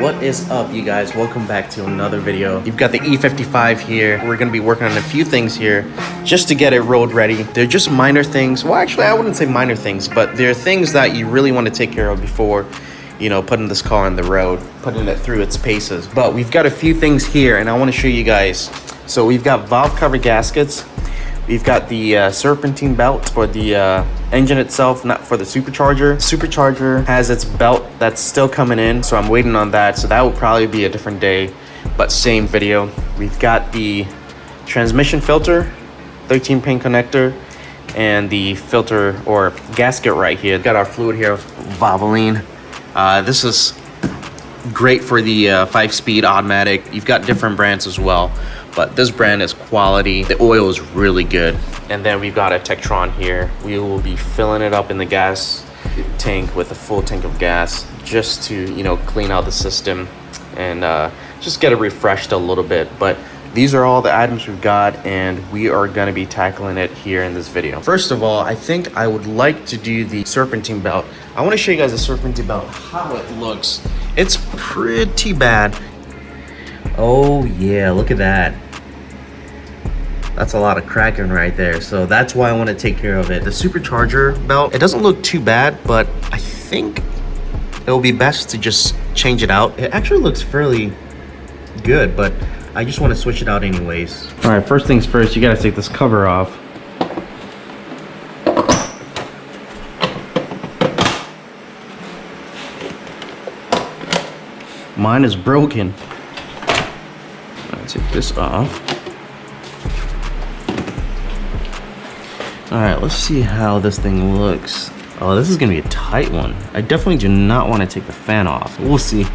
What is up, you guys? Welcome back to another video. You've got the E55 here. We're gonna be working on a few things here just to get it road ready. They're just minor things. Well, actually, I wouldn't say minor things, but they're things that you really want to take care of before, you know, putting this car on the road, putting it through its paces. But we've got a few things here, and I want to show you guys. So we've got valve cover gaskets. We've got the serpentine belt for the engine itself, not for the supercharger. Supercharger has its belt that's still coming in, so I'm waiting on that. So that will probably be a different day, but same video. We've got the transmission filter, 13-pin connector, and the filter or gasket right here. Got our fluid here, Valvoline. This is great for the 5-speed automatic. You've got different brands as well, but this brand is quality. The oil is really good. And then we've got a Tektron here. We will be filling it up in the gas tank with a full tank of gas just to, you know, clean out the system and just get it refreshed a little bit. But these are all the items we've got, and we are gonna be tackling it here in this video. First of all, I think I would like to do the serpentine belt. I wanna show you guys the serpentine belt, how it looks. It's pretty bad. Oh yeah, look at that. That's a lot of cracking right there. So that's why I want to take care of it. The supercharger belt, it doesn't look too bad, but I think it will be best to just change it out. It actually looks fairly good, but I just want to switch it out anyways. All right, first things first, you got to take this cover off. Mine is broken. I'll take this off. All right, let's see how this thing looks. Oh, this is gonna be a tight one. I definitely do not want to take the fan off. We'll see.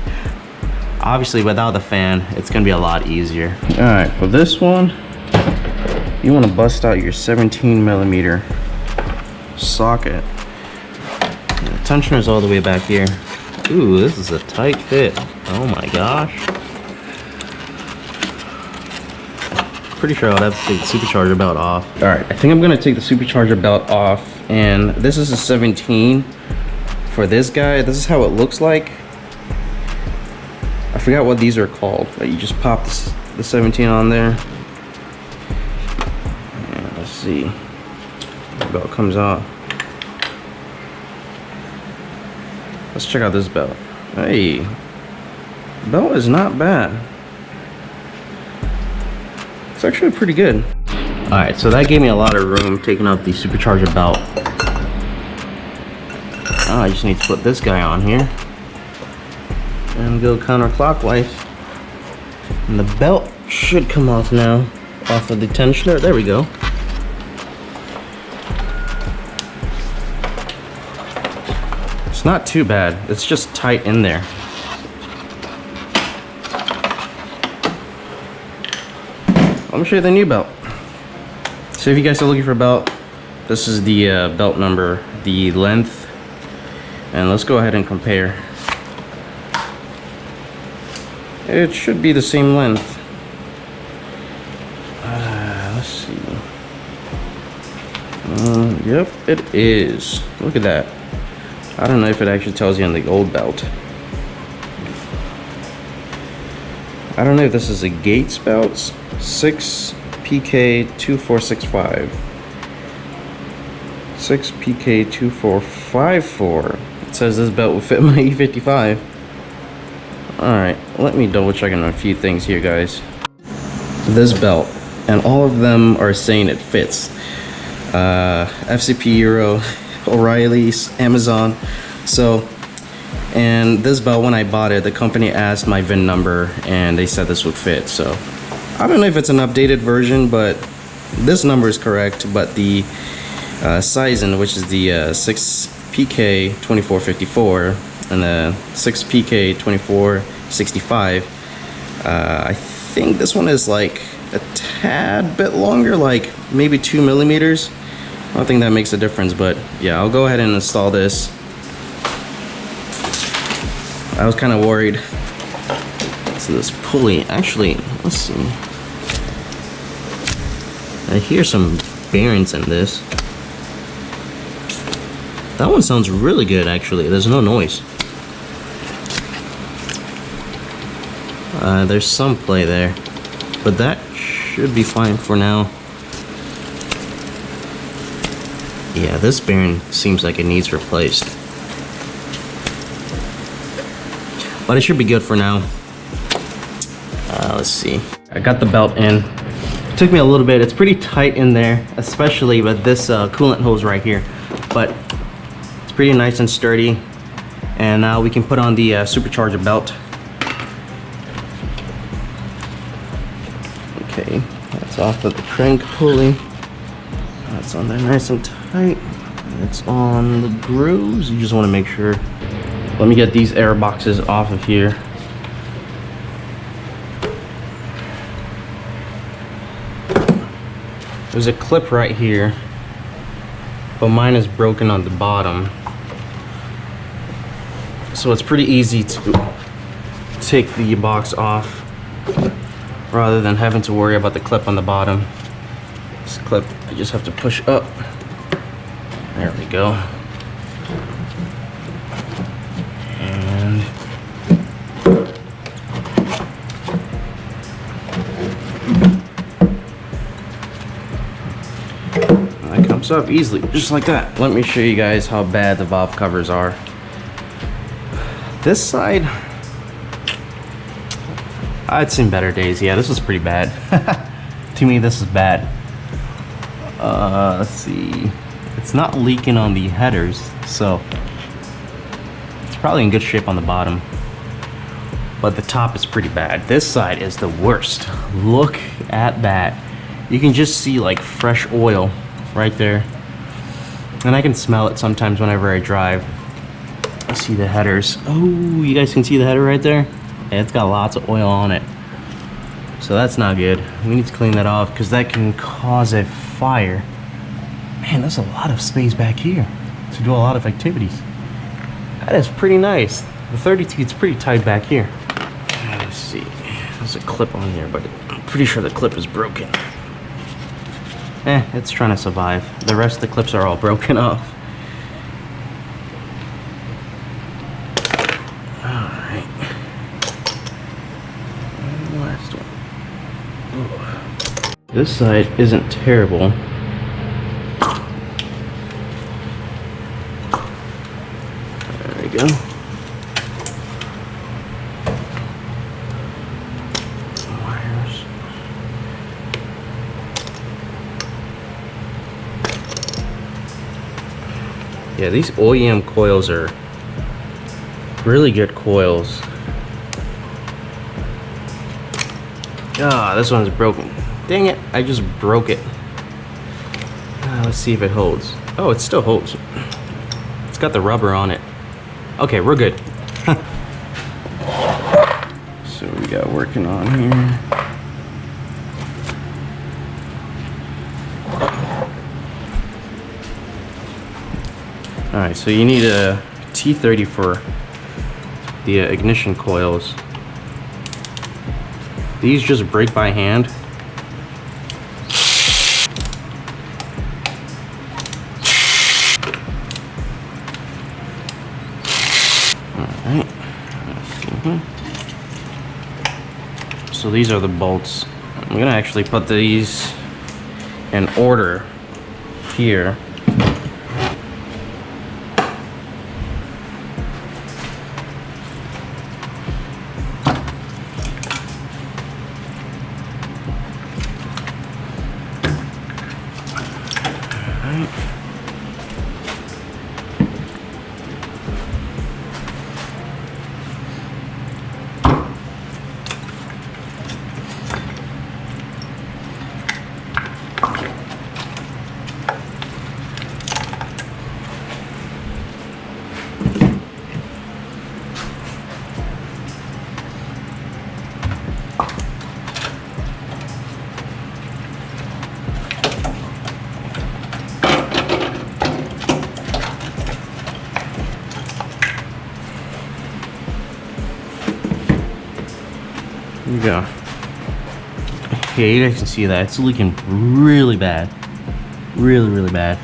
Obviously, without the fan, it's gonna be a lot easier. All right, for this one, you want to bust out your 17mm socket. The tensioner is all the way back here. Ooh, this is a tight fit. Oh my gosh. Pretty sure I'll have to take the supercharger belt off. All right, I think I'm gonna take the supercharger belt off, and this is a 17 for this guy. This is how it looks like. I forgot what these are called, but you just pop the 17 on there. And let's see, the belt comes off. Let's check out this belt. Hey, belt is not bad. It's actually pretty good. All right, so that gave me a lot of room taking out the supercharger belt. I just need to put this guy on here and go counterclockwise. And the belt should come off now, off of the tensioner. There we go. It's not too bad. It's just tight in there. Let me show you the new belt. So if you guys are looking for a belt, this is the belt number, the length, and let's go ahead and compare. It should be the same length. Let's see. Yep, it is. Look at that. I don't know if it actually tells you on the old belt. I don't know if this is a Gates belt. 6PK2465. 6PK2454. It says this belt will fit my E55. Alright, let me double check on a few things here, guys. This belt, and all of them are saying it fits. FCP Euro, O'Reilly's, Amazon. So, and this belt, when I bought it, the company asked my VIN number and they said this would fit. So I don't know if it's an updated version, but this number is correct. But the sizing, which is the 6PK2454 and the 6PK2465, I think this one is like a tad bit longer, like maybe 2mm. I don't think that makes a difference, but yeah, I'll go ahead and install this. I was kind of worried. So this pulley, actually, let's see. I hear some bearings in this. That one sounds really good, actually. There's no noise. There's some play there, but that should be fine for now. Yeah, this bearing seems like it needs replaced, but it should be good for now. Let's see. I got the belt in. It took me a little bit. It's pretty tight in there, especially with this coolant hose right here, but it's pretty nice and sturdy. And now we can put on the supercharger belt. Okay, that's off of the crank pulley. That's on there nice and tight. It's on the grooves. You just want to make sure. Let me get these air boxes off of here. There's a clip right here, but mine is broken on the bottom. So it's pretty easy to take the box off rather than having to worry about the clip on the bottom. This clip, I just have to push up. There we go. And that comes up easily, just like that. Let me show you guys how bad the valve covers are. This side, I'd seen better days. Yeah, this was pretty bad. To me, this is bad. Let's see. It's not leaking on the headers, so it's probably in good shape on the bottom. But the top is pretty bad. This side is the worst. Look at that. You can just see like fresh oil right there. And I can smell it sometimes whenever I drive. I see the headers. Oh, you guys can see the header right there? Yeah, it's got lots of oil on it. So that's not good. We need to clean that off because that can cause a fire. Man, there's a lot of space back here to do a lot of activities. That is pretty nice. The 32 is pretty tight back here. Let's see. There's a clip on here, but I'm pretty sure the clip is broken. It's trying to survive. The rest of the clips are all broken off. This side isn't terrible. There we go. Wires. Yeah, these OEM coils are really good coils. Ah, this one's broken. Dang it, I just broke it. Let's see if it holds. Oh, it still holds. It's got the rubber on it. Okay, we're good. So we got working on here. Alright, so you need a T30 for the ignition coils. These just break by hand. Alright. So these are the bolts. I'm gonna actually put these in order here. There you go. Yeah, you guys can see that. It's leaking really bad. Really, really bad.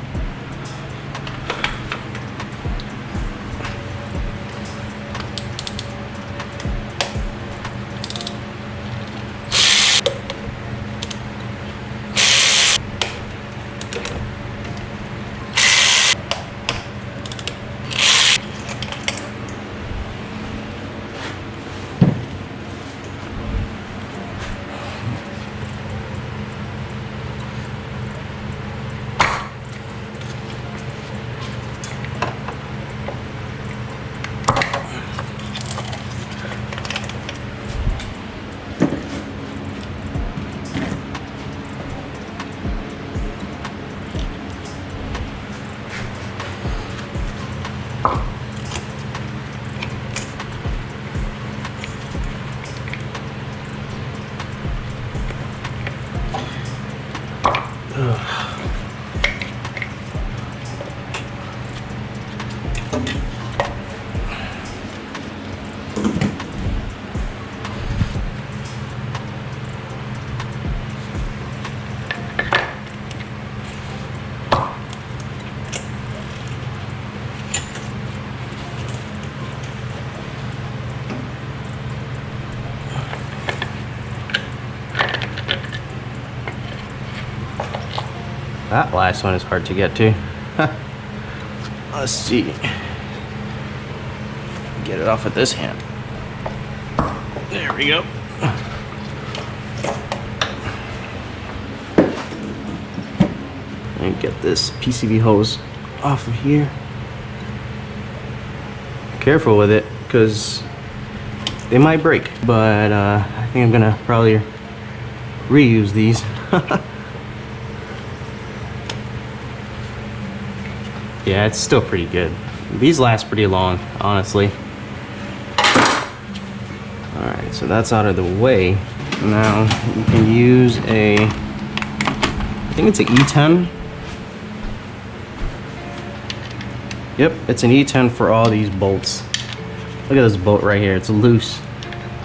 That last one is hard to get to. Let's see. Get it off with this hand. There we go. And get this PCV hose off of here. Careful with it, because they might break. But I think I'm gonna probably reuse these. Yeah, it's still pretty good. These last pretty long, honestly. Alright, so that's out of the way. Now you can use I think it's an E10. Yep, it's an E10 for all these bolts. Look at this bolt right here, it's loose.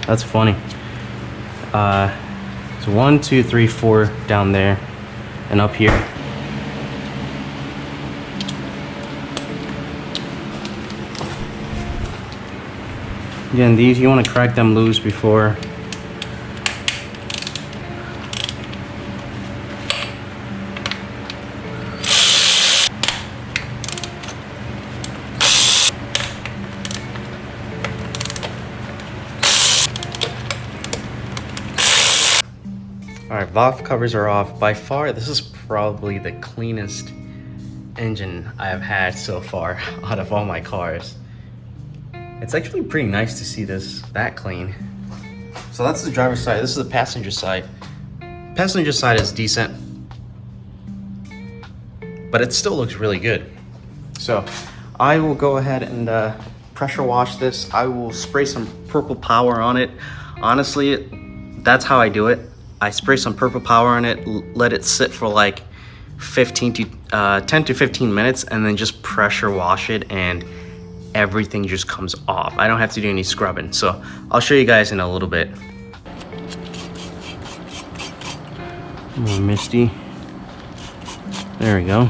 That's funny. So 1, 2, 3, 4 down there and up here. Again, these, you want to crack them loose before. Alright, valve covers are off. By far, this is probably the cleanest engine I have had so far out of all my cars. It's actually pretty nice to see this that clean. So that's the driver's side. This is the passenger side. Passenger side is decent, but it still looks really good. So I will go ahead and pressure wash this. I will spray some purple power on it. Honestly, that's how I do it. I spray some purple power on it, let it sit for like 10 to 15 minutes, and then just pressure wash it, and everything just comes off. I don't have to do any scrubbing. So I'll show you guys in a little bit. More misty. There we go.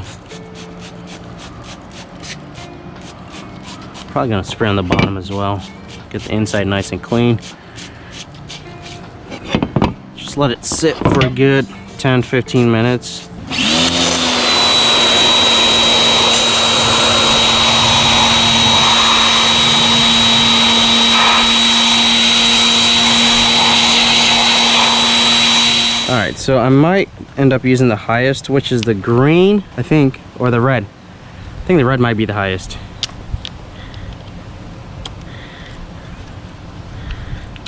Probably gonna spray on the bottom as well. Get the inside nice and clean. Just let it sit for a good 10-15 minutes. Alright, so I might end up using the highest, which is the green, I think, or the red. I think the red might be the highest.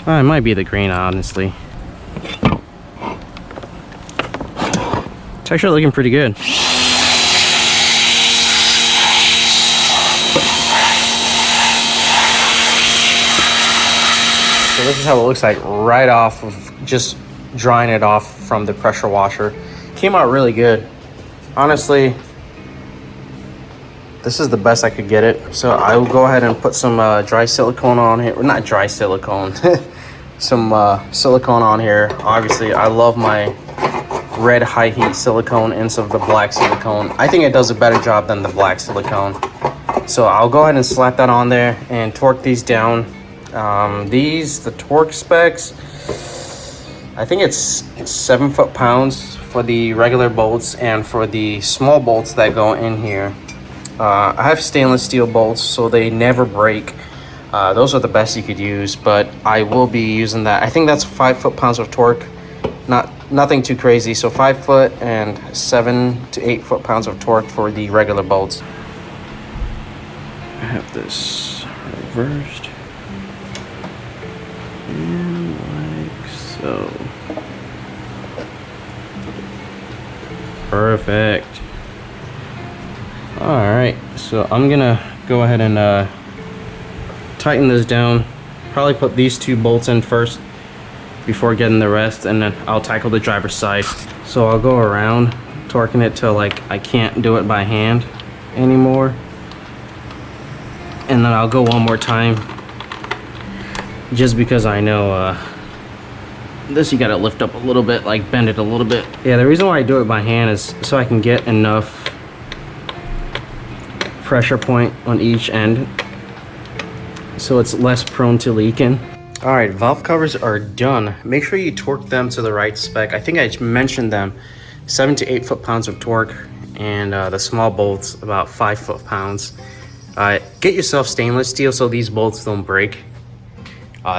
It might be the green, honestly. It's actually looking pretty good. So this is how it looks like right off of just drying it off from the pressure washer. Came out really good. Honestly, this is the best I could get it. So I will go ahead and put some dry silicone on here. Well, not dry silicone. Some silicone on here. Obviously, I love my red high heat silicone instead of the black silicone. I think it does a better job than the black silicone. So I'll go ahead and slap that on there and torque these down. The torque specs, I think it's 7 foot-pounds for the regular bolts, and for the small bolts that go in here, I have stainless steel bolts, so they never break. Those are the best you could use, but I will be using that. I think that's 5 foot-pounds of torque. Nothing too crazy. So 5 foot and 7 to 8 foot-pounds of torque for the regular bolts. I have this reversed. And like so. Perfect. Alright, so I'm gonna go ahead and tighten this down. Probably put these 2 bolts in first before getting the rest, and then I'll tackle the driver's side. So I'll go around torquing it till like I can't do it by hand anymore, and then I'll go one more time just because I know this you gotta lift up a little bit, like bend it a little bit. Yeah, the reason why I do it by hand is so I can get enough pressure point on each end so it's less prone to leaking. All right, valve covers are done. Make sure you torque them to the right spec. I think I mentioned them, 7 to 8 foot-pounds of torque, and the small bolts about 5 foot-pounds. Get yourself stainless steel so these bolts don't break.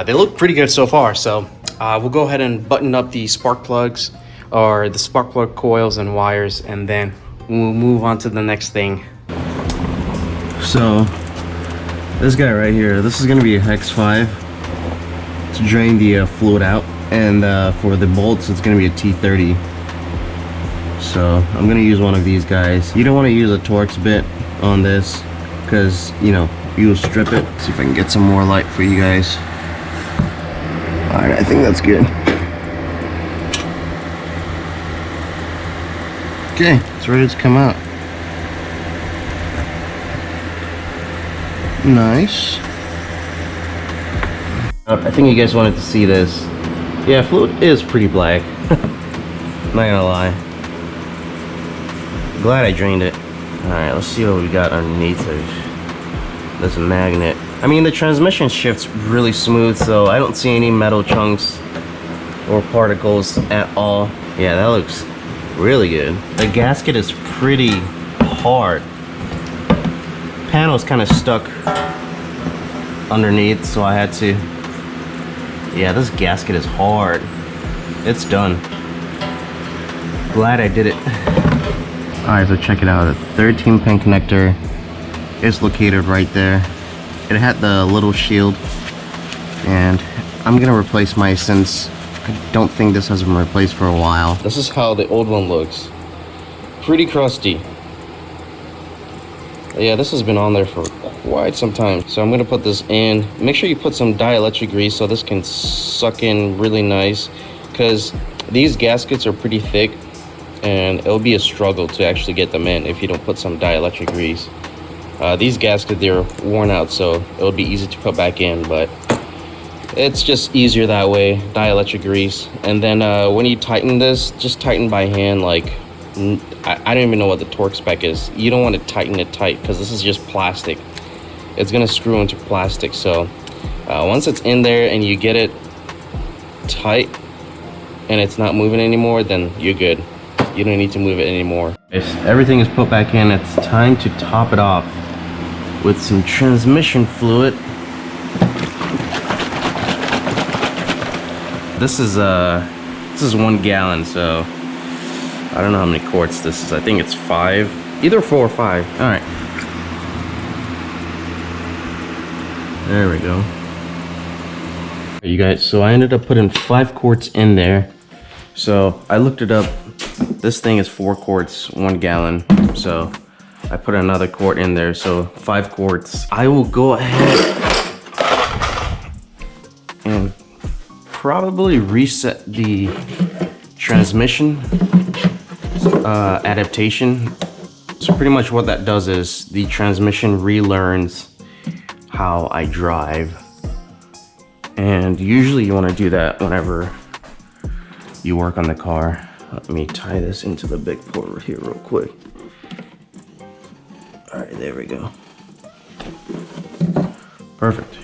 They look pretty good so far, so we'll go ahead and button up the spark plugs or the spark plug coils and wires, and then we'll move on to the next thing. So this guy right here, this is going to be a hex 5 to drain the fluid out, and for the bolts it's going to be a T30. So I'm going to use one of these guys. You don't want to use a Torx bit on this because, you know, you'll strip it. Let's see if I can get some more light for you guys. Alright, I think that's good. Okay, it's ready to come out. Nice. I think you guys wanted to see this. Yeah, fluid is pretty black. Not gonna lie. Glad I drained it. Alright, let's see what we got underneath this magnet. I mean, the transmission shifts really smooth, so I don't see any metal chunks or particles at all. Yeah, that looks really good. The gasket is pretty hard. Panel's kind of stuck underneath, so I had to. Yeah, this gasket is hard. It's done. Glad I did it. Alright, so check it out. The 13-pin connector is located right there. It had the little shield, and I'm gonna replace my, since I don't think this has been replaced for a while. This is how the old one looks. Pretty crusty. Yeah, this has been on there for quite some time. So I'm gonna put this in. Make sure you put some dielectric grease so this can suck in really nice, because these gaskets are pretty thick and it'll be a struggle to actually get them in if you don't put some dielectric grease. These gaskets, they're worn out, so it'll be easy to put back in, but it's just easier that way, dielectric grease. And then when you tighten this, just tighten by hand. Like, I don't even know what the torque spec is. You don't want to tighten it tight because this is just plastic. It's gonna screw into plastic. So once it's in there and you get it tight and it's not moving anymore, then you're good. You don't need to move it anymore. If everything is put back in, it's time to top it off with some transmission fluid. This is 1 gallon, so I don't know how many quarts this is. I think it's 5, either 4 or 5. All right, there we go. You guys, so I ended up putting 5 quarts in there. So I looked it up. This thing is 4 quarts, 1 gallon. So I put another quart in there, so 5 quarts. I will go ahead and probably reset the transmission adaptation. So pretty much what that does is the transmission relearns how I drive. And usually you want to do that whenever you work on the car. Let me tie this into the big port here real quick. All right, there we go. Perfect.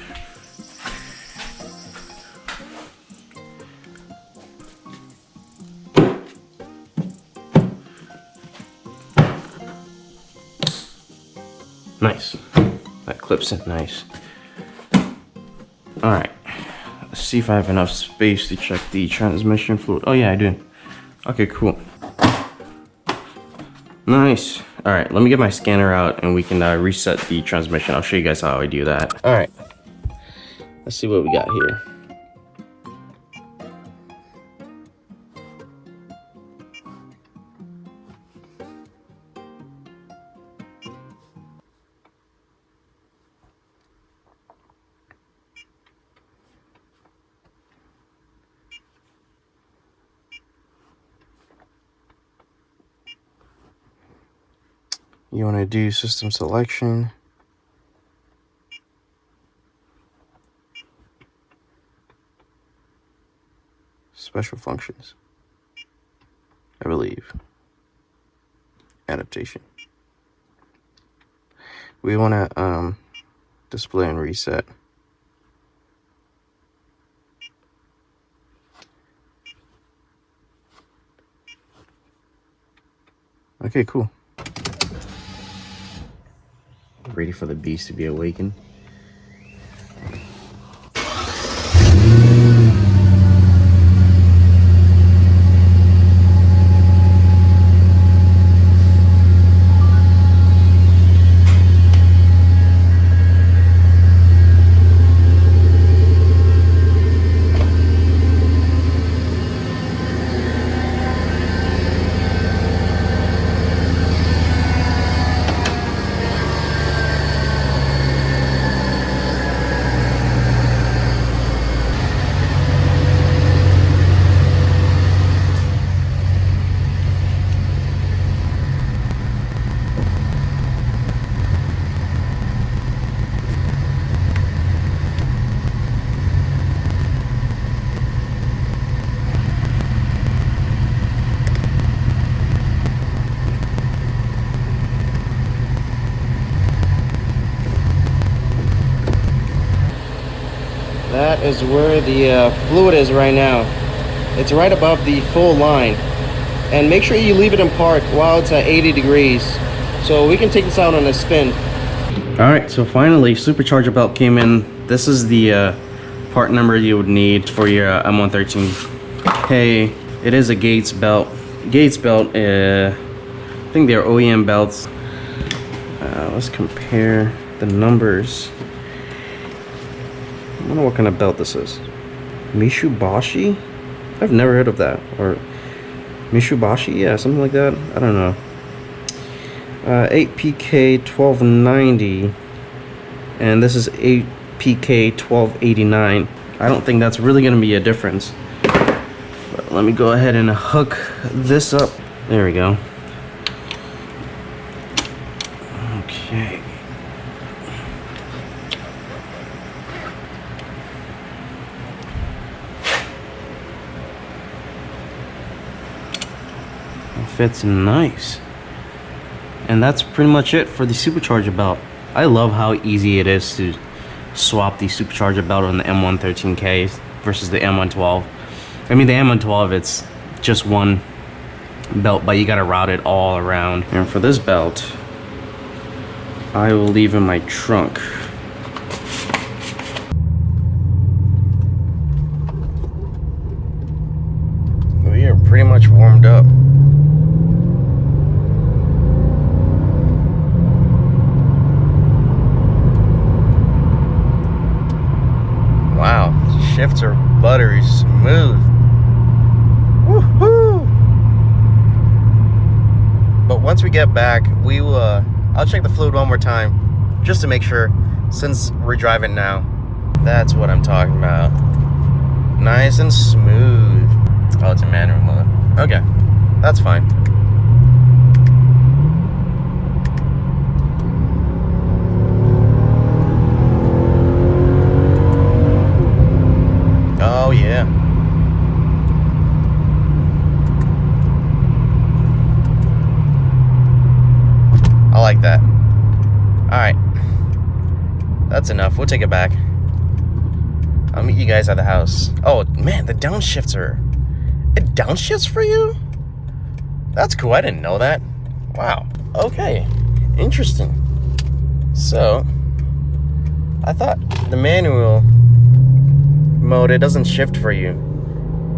Nice. That clips it nice. All right. Let's see if I have enough space to check the transmission fluid. Oh yeah, I do. Okay, cool. Nice. All right, let me get my scanner out and we can reset the transmission. I'll show you guys how I do that. All right, let's see what we got here. You want to do system selection. Special functions, I believe. Adaptation. We want to display and reset. Okay, cool. ready for the beast to be awakened. That is where the fluid is right now. It's right above the full line. And make sure you leave it in park while it's at 80 degrees. So we can take this out on a spin. Alright, so finally, supercharger belt came in. This is the part number you would need for your M113K. It is a Gates belt. Gates belt, I think they're OEM belts. Let's compare the numbers. I don't know what kind of belt this is. Mitsubishi? I've never heard of that. Or Mitsubishi? Yeah, something like that. I don't know. 8PK 1290. And this is 8PK 1289. I don't think that's really going to be a difference. But let me go ahead and hook this up. There we go. Okay. Fits nice. And that's pretty much it for the supercharger belt. I love how easy it is to swap the supercharger belt on the M113K versus the M112. I mean, the M112, it's just one belt, but you gotta route it all around. And for this belt, I will leave in my trunk. We are pretty much warmed up. Wow, shifts are buttery smooth. Woohoo! But once we get back, we will. I'll check the fluid one more time, just to make sure. Since we're driving now, that's what I'm talking about. Nice and smooth. Oh, it's a manual mode. Okay, that's fine. Oh yeah. I like that. Alright. That's enough. We'll take it back. I'll meet you guys at the house. Oh man, the downshifter. It downshifts for you? That's cool. I didn't know that. Wow. Okay. Interesting. So, I thought the manual mode, it doesn't shift for you.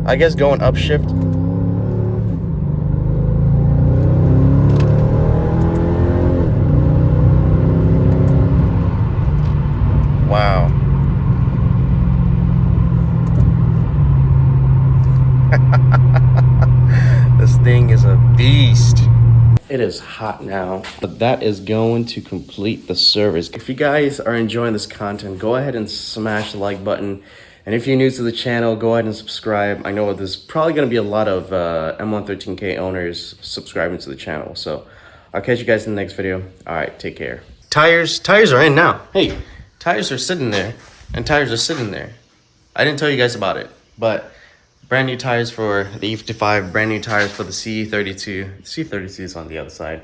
I guess going up shift. Wow. This thing is a beast. It is hot now, but that is going to complete the service. If you guys are enjoying this content, go ahead and smash the like button. And if you're new to the channel, go ahead and subscribe. I know there's probably going to be a lot of M113K owners subscribing to the channel. So I'll catch you guys in the next video. All right, take care. Tires are in now. Hey, tires are sitting there and tires are sitting there. I didn't tell you guys about it, but brand new tires for the E55, brand new tires for the C32. The C32 is on the other side.